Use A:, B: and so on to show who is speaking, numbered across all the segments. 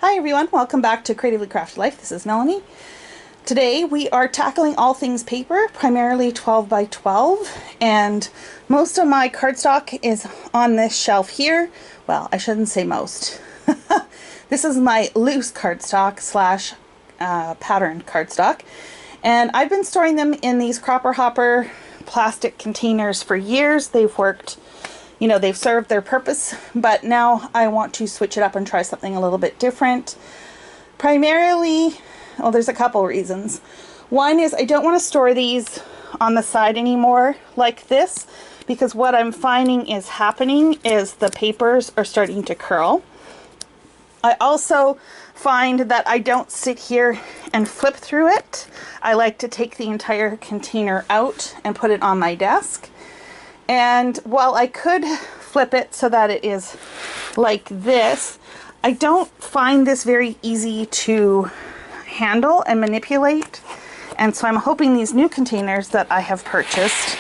A: Hi everyone, welcome back to Creatively Crafted Life. This is Melanie. Today we are tackling all things paper, primarily 12 by 12, and most of my cardstock is on this shelf here. Well, I shouldn't say most. This is my loose cardstock slash patterned cardstock, and I've been storing them in these cropper hopper plastic containers for years. They've worked, you know, they've served their purpose, but now I want to switch it up and try something a little bit different. Primarily, well, there's a couple reasons. One is I don't want to store these on the side anymore like this, because what I'm finding is happening is the papers are starting to curl. I also find that I don't sit here and flip through it. I like to take the entire container out and put it on my desk. And while I could flip it so that it is like this, I don't find this very easy to handle and manipulate. And so I'm hoping these new containers that I have purchased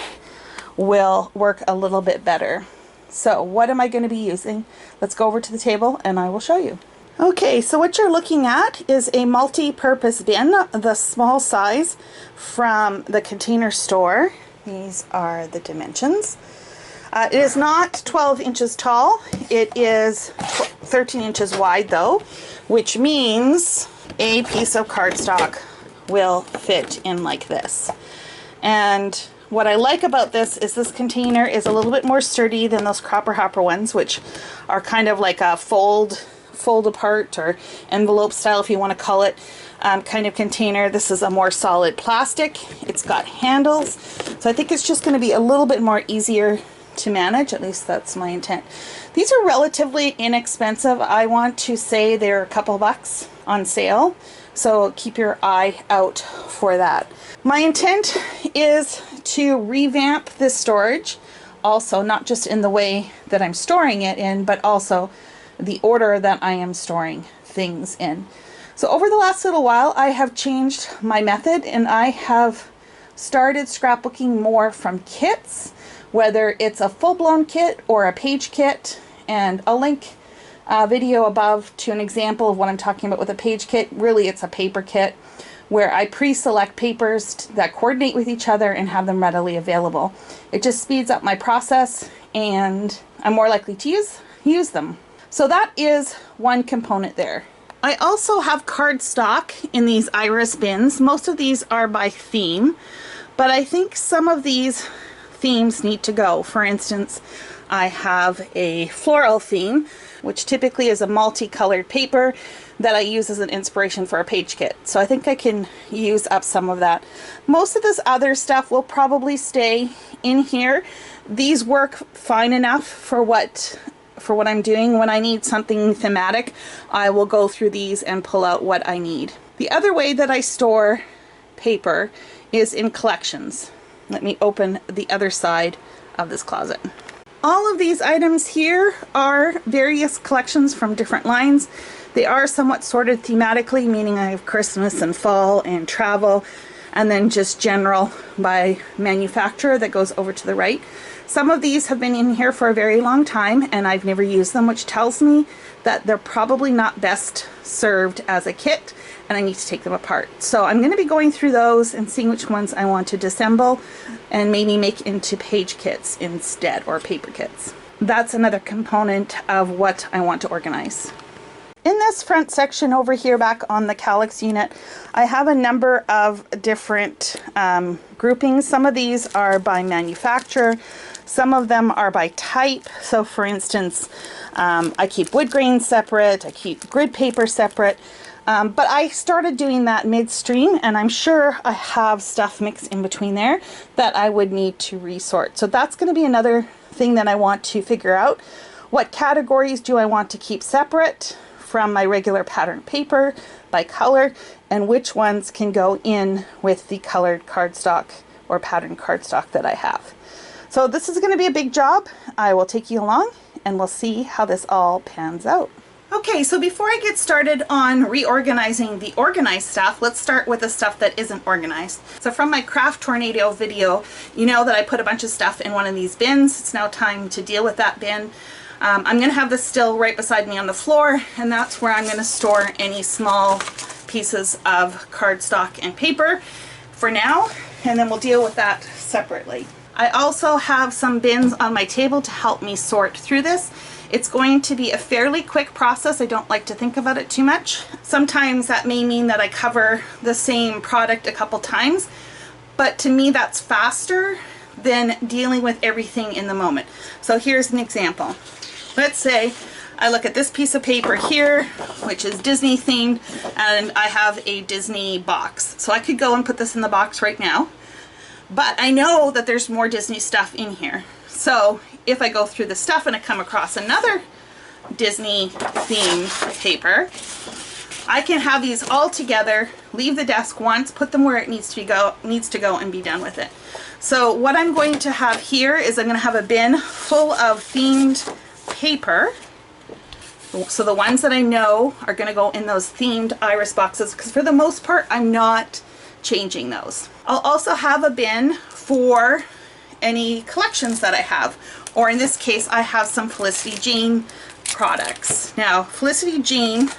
A: will work a little bit better. So what am I going to be using? Let's go over to the table and I will show you. Okay, so what you're looking at is a multi-purpose bin, the small size from the Container Store. These are the dimensions. It is not 12 inches tall. It is 13 inches wide though, which means a piece of cardstock will fit in like this. And what I like about this is this container is a little bit more sturdy than those cropper hopper ones, which are kind of like a fold apart or envelope style, if you want to call it, kind of container. This is a more solid plastic. It's got handles, so I think it's just going to be a little bit more easier to manage. At least that's my intent. These are relatively inexpensive. I want to say they're a couple bucks on sale, so keep your eye out for that. My intent is to revamp this storage, also not just in the way that I'm storing it in, but also the order that I am storing things in. So over the last little while I have changed my method and I have started scrapbooking more from kits, whether it's a full-blown kit or a page kit, and I'll link a video above to an example of what I'm talking about with a page kit. Really, it's a paper kit where I pre-select papers that coordinate with each other and have them readily available. It just speeds up my process and I'm more likely to use them. So that is one component there. I also have cardstock in these iris bins. Most of these are by theme, but I think some of these themes need to go. For instance, I have a floral theme, which typically is a multicolored paper that I use as an inspiration for a page kit. So I think I can use up some of that. Most of this other stuff will probably stay in here. These work fine enough for what I'm doing. When I need something thematic, I will go through these and pull out what I need. The other way that I store paper is in collections. Let me open the other side of this closet. All of these items here are various collections from different lines. They are somewhat sorted thematically, meaning I have Christmas and fall and travel, and then just general by manufacturer that goes over to the right. Some of these have been in here for a very long time and I've never used them, which tells me that they're probably not best served as a kit and I need to take them apart. So I'm going to be going through those and seeing which ones I want to disassemble and maybe make into page kits instead, or paper kits. That's another component of what I want to organize. In this front section over here back on the Calyx unit, I have a number of different groupings. Some of these are by manufacturer, some of them are by type. So for instance, I keep wood grain separate, I keep grid paper separate, but I started doing that midstream and I'm sure I have stuff mixed in between there that I would need to resort. So that's going to be another thing that I want to figure out. What categories do I want to keep separate from my regular patterned paper by color, and which ones can go in with the colored cardstock or patterned cardstock that I have. So this is going to be a big job. I will take you along and we'll see how this all pans out. Okay, so before I get started on reorganizing the organized stuff, let's start with the stuff that isn't organized. So from my Craft Tornado video, you know that I put a bunch of stuff in one of these bins. It's now time to deal with that bin. I'm going to have this still right beside me on the floor, and that's where I'm going to store any small pieces of cardstock and paper for now, and then we'll deal with that separately. I also have some bins on my table to help me sort through this. It's going to be a fairly quick process. I don't like to think about it too much. Sometimes that may mean that I cover the same product a couple times, but to me that's faster than dealing with everything in the moment. So here's an example. Let's say I look at this piece of paper here, which is Disney themed, and I have a Disney box. So I could go and put this in the box right now, but I know that there's more Disney stuff in here. So if I go through the stuff and I come across another Disney themed paper, I can have these all together, leave the desk once, put them where it needs to go and be done with it. So what I'm going to have here is I'm going to have a bin full of themed paper. So the ones that I know are going to go in those themed iris boxes, because for the most part I'm not changing those. I'll also have a bin for any collections that I have, or in this case I have some Felicity Jane products. Now Felicity Jane,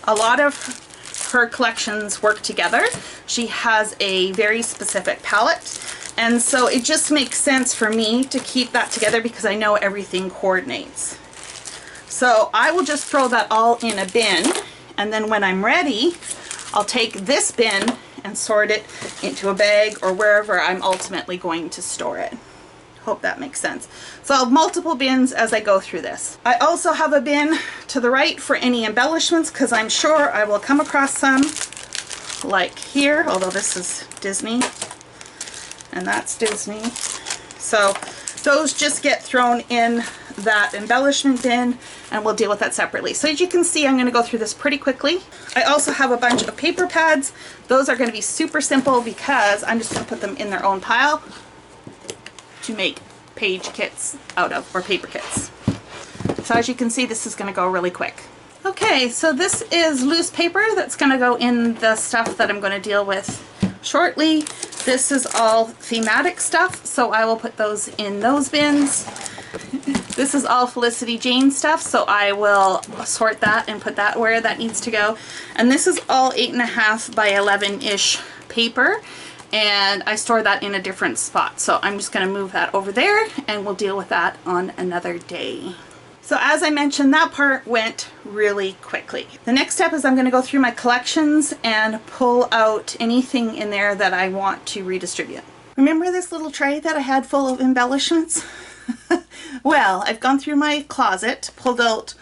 A: a lot of her collections work together. She has a very specific palette, and so it just makes sense for me to keep that together because I know everything coordinates. So I will just throw that all in a bin, and then when I'm ready I'll take this bin and sort it into a bag or wherever I'm ultimately going to store it. Hope that makes sense. So I'll have multiple bins as I go through this. I also have a bin to the right for any embellishments, because I'm sure I will come across some, like here, although this is Disney and that's Disney. So those just get thrown in that embellishment bin, and we'll deal with that separately. So as you can see, I'm going to go through this pretty quickly. I also have a bunch of paper pads. Those are going to be super simple because I'm just going to put them in their own pile to make page kits out of, or paper kits. So as you can see, this is going to go really quick. Okay, so this is loose paper that's going to go in the stuff that I'm going to deal with shortly. This is all thematic stuff, so I will put those in those bins. This is all Felicity Jane stuff, so I will sort that and put that where that needs to go. And this is all 8.5 by 11-ish paper, and I store that in a different spot. So I'm just going to move that over there, and we'll deal with that on another day. So as I mentioned, that part went really quickly. The next step is I'm going to go through my collections and pull out anything in there that I want to redistribute. Remember this little tray that I had full of embellishments? Well, I've gone through my closet, pulled out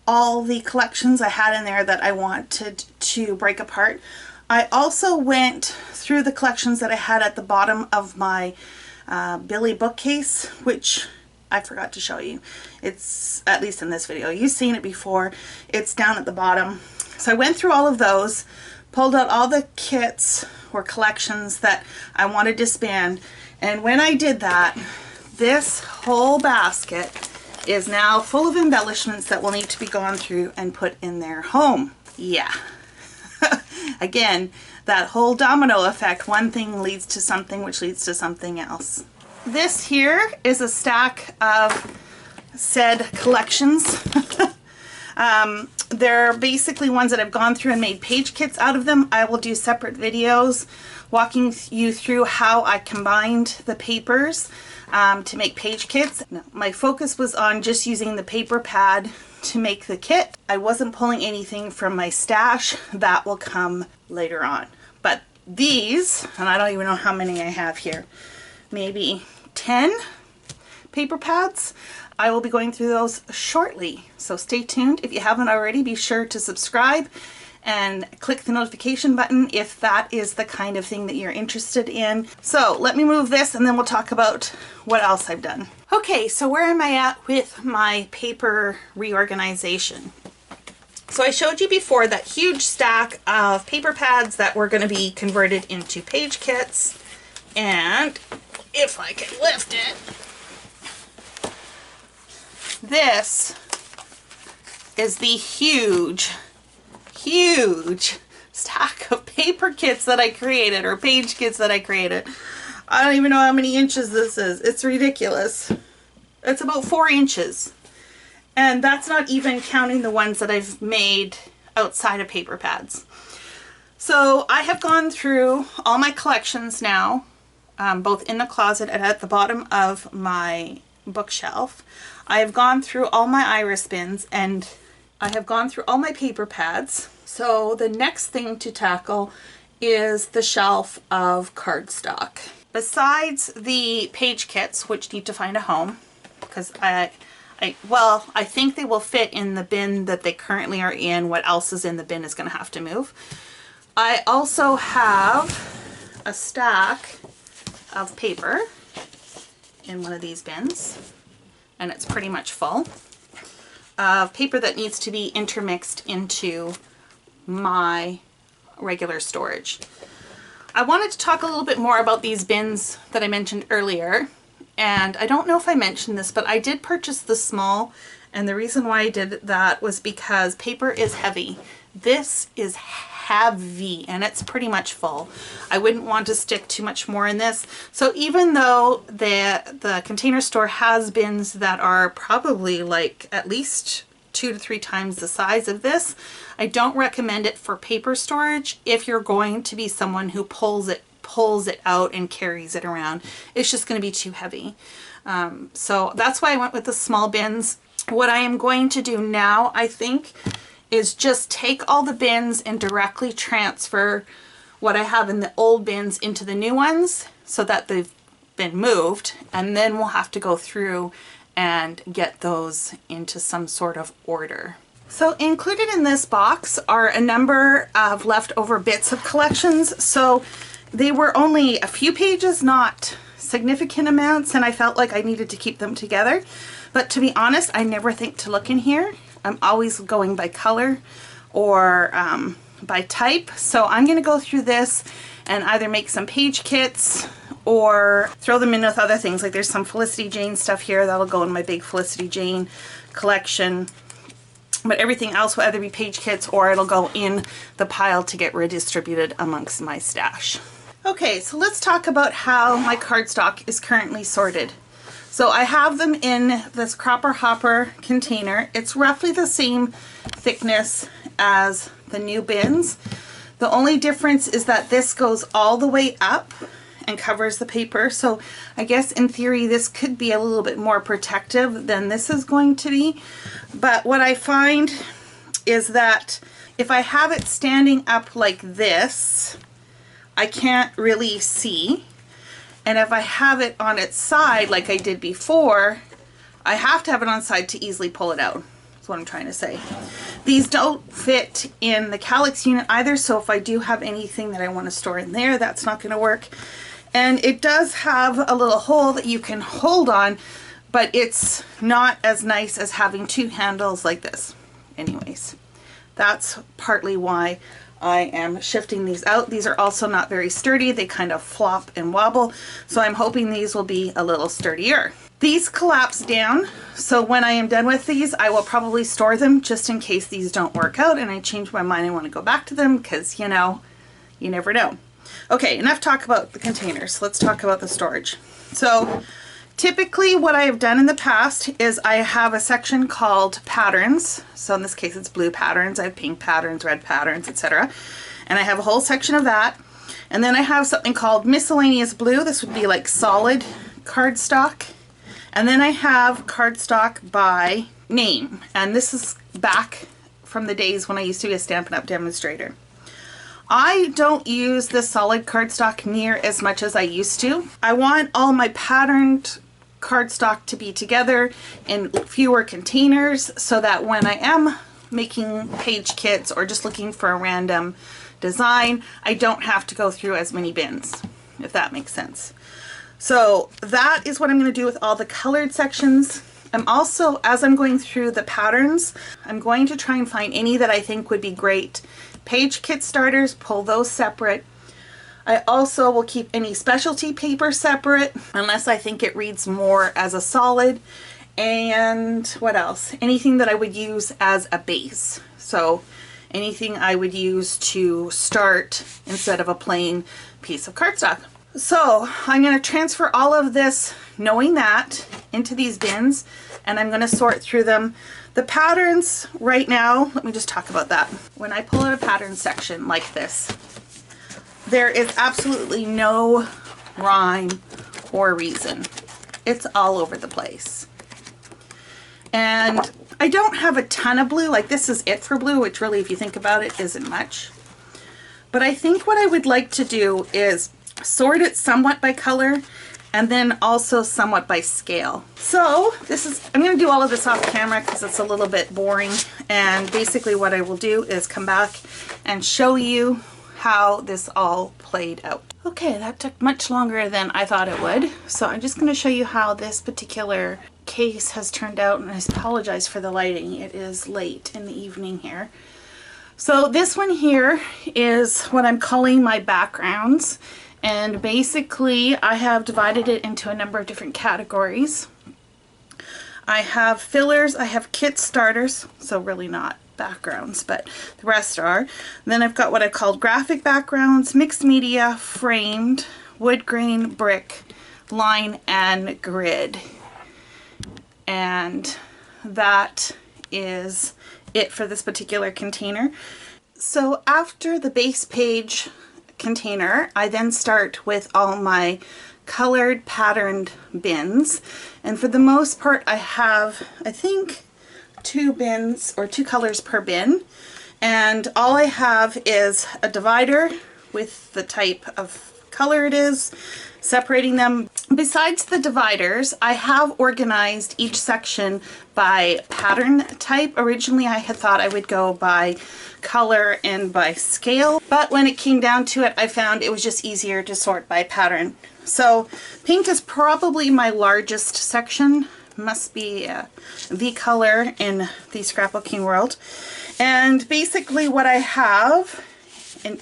A: all the collections I had in there that I wanted to break apart. I also went through the collections that I had at the bottom of my Billy bookcase, which I forgot to show you. It's, at least in this video, you've seen it before. It's down at the bottom. So I went through all of those, pulled out all the kits or collections that I wanted to disband, and when I did that, this whole basket is now full of embellishments that will need to be gone through and put in their home. Yeah. Again, that whole domino effect, one thing leads to something which leads to something else. This here is a stack of said collections. They're basically ones that I've gone through and made page kits out of them. I will do separate videos walking you through how I combined the papers to make page kits. No, my focus was on just using the paper pad to make the kit. I wasn't pulling anything from my stash. That will come later on. But these, and I don't even know how many I have here, maybe 10 paper pads. I will be going through those shortly, so stay tuned. If you haven't already, be sure to subscribe and click the notification button if that is the kind of thing that you're interested in. So let me move this and then we'll talk about what else I've done. Okay, so where am I at with my paper reorganization? So I showed you before that huge stack of paper pads that were going to be converted into page kits, and if I can lift it, this is the huge stack of paper kits that I created, or page kits that I created. I don't even know how many inches this is. It's ridiculous. It's about 4 inches. And that's not even counting the ones that I've made outside of paper pads. So I have gone through all my collections now, both in the closet and at the bottom of my bookshelf. I have gone through all my iris bins and I have gone through all my paper pads. So the next thing to tackle is the shelf of cardstock. Besides the page kits, which need to find a home, because I think they will fit in the bin that they currently are in. What else is in the bin is going to have to move. I also have a stack of paper in one of these bins, and it's pretty much full of paper that needs to be intermixed into my regular storage. I wanted to talk a little bit more about these bins that I mentioned earlier, and I don't know if I mentioned this, but I did purchase the small, and the reason why I did that was because paper is heavy. This is heavy and it's pretty much full. I wouldn't want to stick too much more in this. So even though the Container Store has bins that are probably like at least 2 to 3 times the size of this, I don't recommend it for paper storage if you're going to be someone who pulls it out and carries it around. It's just going to be too heavy. So that's why I went with the small bins. What I am going to do now, I think, is just take all the bins and directly transfer what I have in the old bins into the new ones so that they've been moved, and then we'll have to go through and get those into some sort of order. So included in this box are a number of leftover bits of collections. So they were only a few pages, not significant amounts, and I felt like I needed to keep them together. But to be honest, I never think to look in here. I'm always going by color or by type. So I'm going to go through this and either make some page kits or throw them in with other things. Like there's some Felicity Jane stuff here that'll go in my big Felicity Jane collection. But everything else will either be page kits or it'll go in the pile to get redistributed amongst my stash. Okay, so let's talk about how my cardstock is currently sorted. So I have them in this Cropper Hopper container. It's roughly the same thickness as the new bins. The only difference is that this goes all the way up and covers the paper. So I guess in theory this could be a little bit more protective than this is going to be. But what I find is that if I have it standing up like this, I can't really see. And if I have it on its side like I did before, I have to have it on its side to easily pull it out. That's what I'm trying to say. These don't fit in the calyx unit either, so if I do have anything that I want to store in there, that's not going to work. And it does have a little hole that you can hold on, but it's not as nice as having 2 handles like this. Anyways, that's partly why I am shifting these out. These are also not very sturdy. They kind of flop and wobble. So I'm hoping these will be a little sturdier. These collapse down. So when I am done with these, I will probably store them just in case these don't work out and I change my mind and want to go back to them because, you know, you never know. Okay, enough talk about the containers. Let's talk about the storage. So typically what I have done in the past is I have a section called patterns. So in this case it's blue patterns, I have pink patterns, red patterns, etc. And I have a whole section of that. And then I have something called miscellaneous blue. This would be like solid cardstock. And then I have cardstock by name. And this is back from the days when I used to be a Stampin' Up! Demonstrator. I don't use the solid cardstock near as much as I used to. I want all my patterned cardstock to be together in fewer containers so that when I am making page kits or just looking for a random design, I don't have to go through as many bins, if that makes sense. So that is what I'm going to do with all the colored sections. I'm also, as I'm going through the patterns, I'm going to try and find any that I think would be great page kit starters, pull those separate. I also will keep any specialty paper separate unless I think it reads more as a solid. And what else? Anything that I would use as a base. So anything I would use to start instead of a plain piece of cardstock. So I'm going to transfer all of this, knowing that, into these bins. and I'm going to sort through them. The patterns right now, let me just talk about that. When I pull out a pattern section like this, there is absolutely no rhyme or reason. It's all over the place. And I don't have a ton of blue, like this is it for blue, which really, if you think about it, isn't much. But I think what I would like to do is sort it somewhat by color and then also somewhat by scale. So I'm going to do all of this off camera because it's a little bit boring. And basically what I will do is come back and show you how this all played out. Okay, that took much longer than I thought it would. So I'm just going to show you how this particular case has turned out, and I apologize for the lighting. It is late in the evening here. So this one here is what I'm calling my backgrounds, and basically I have divided it into a number of different categories. I have fillers, I have kit starters, so really not backgrounds, but the rest are. Then I've got what I've called graphic backgrounds, mixed media, framed, wood grain, brick, line, and grid. And that is it for this particular container. So after the base page container, I then start with all my colored patterned bins, and for the most part I have, I think, 2 bins or 2 colors per bin, and all I have is a divider with the type of color it is, separating them. Besides the dividers, I have organized each section by pattern type. Originally I had thought I would go by color and by scale, but when it came down to it, I found it was just easier to sort by pattern. So pink is probably my largest section, must be the color in the scrapbooking world. And basically what I have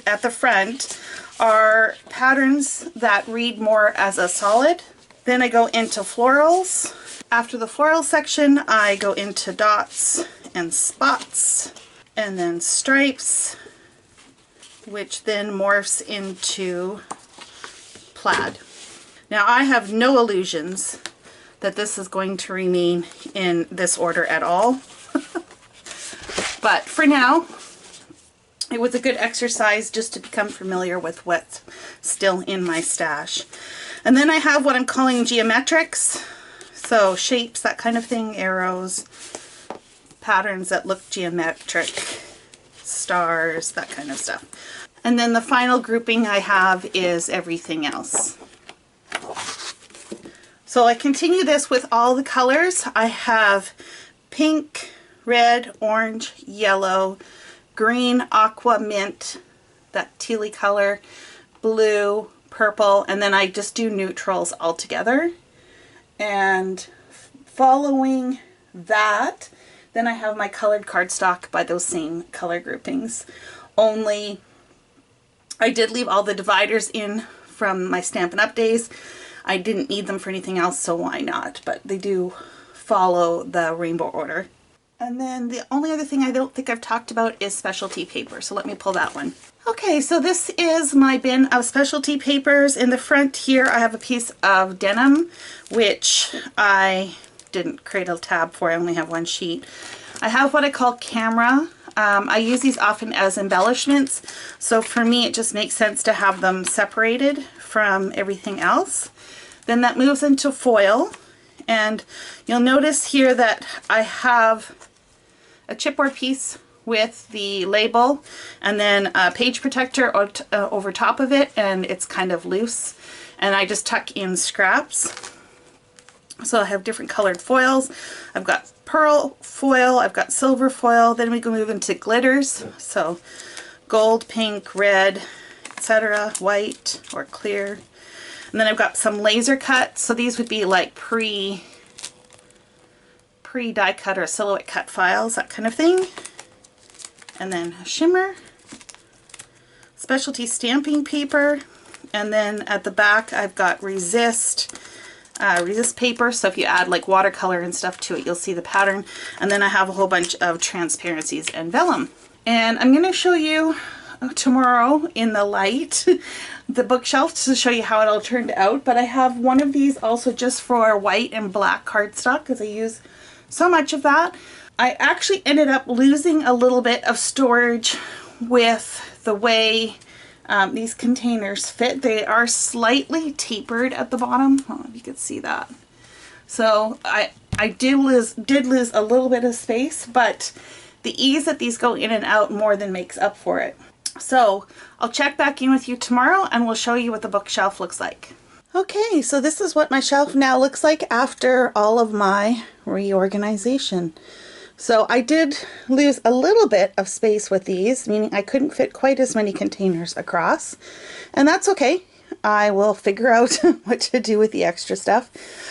A: at the front are patterns that read more as a solid. Then I go into florals. After the floral section, I go into dots and spots, and then stripes, which then morphs into plaid. Now I have no illusions that this is going to remain in this order at all. But for now, it was a good exercise just to become familiar with what's still in my stash. And then I have what I'm calling geometrics. So shapes, that kind of thing, arrows, patterns that look geometric, stars, that kind of stuff. And then the final grouping I have is everything else. So I continue this with all the colors. I have pink, red, orange, yellow, green, aqua, mint, that tealy color, blue, purple, and then I just do neutrals all together. And following that, then I have my colored cardstock by those same color groupings. Only I did leave all the dividers in from my Stampin' Up! Days. I didn't need them for anything else, so why not? But they do follow the rainbow order. And then the only other thing I don't think I've talked about is specialty paper, so let me pull that one. Okay, so this is my bin of specialty papers. In the front here I have a piece of denim, which I didn't create a tab for, I only have 1 sheet. I have what I call camera. I use these often as embellishments, so for me it just makes sense to have them separated from everything else. Then that moves into foil, and you'll notice here that I have a chipboard piece with the label and then a page protector over top of it, and it's kind of loose, and I just tuck in scraps. So I have different colored foils. I've got pearl foil, I've got silver foil, then we can move into glitters. So gold, pink, red, etc., white or clear. And then I've got some laser cut. So these would be like pre-die cut or silhouette cut files, that kind of thing. And then shimmer, specialty stamping paper, and then at the back I've got resist paper, so if you add like watercolor and stuff to it, you'll see the pattern. And then I have a whole bunch of transparencies and vellum. And I'm going to show you tomorrow in the light the bookshelf to show you how it all turned out, but I have one of these also just for white and black cardstock because I use so much of that. I actually ended up losing a little bit of storage with the way these containers fit. They are slightly tapered at the bottom. I don't know if you could see that. So I did lose a little bit of space, but the ease that these go in and out more than makes up for it. So I'll check back in with you tomorrow and we'll show you what the bookshelf looks like. Okay, so this is what my shelf now looks like after all of my reorganization. So I did lose a little bit of space with these, meaning I couldn't fit quite as many containers across, and that's okay. I will figure out what to do with the extra stuff.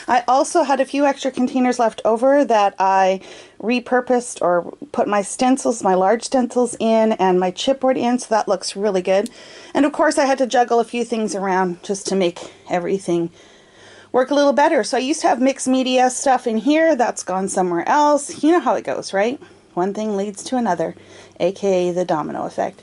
A: I also had a few extra containers left over that I repurposed or put my stencils, my large stencils in and my chipboard in, so that looks really good. And of course I had to juggle a few things around just to make everything work a little better. So I used to have mixed media stuff in here, that's gone somewhere else. You know how it goes, right? One thing leads to another, aka the domino effect.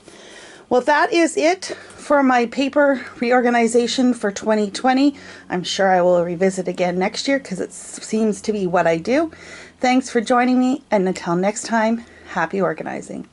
A: Well, that is it for my paper reorganization for 2020. I'm sure I will revisit again next year because it seems to be what I do. Thanks for joining me, and until next time, happy organizing.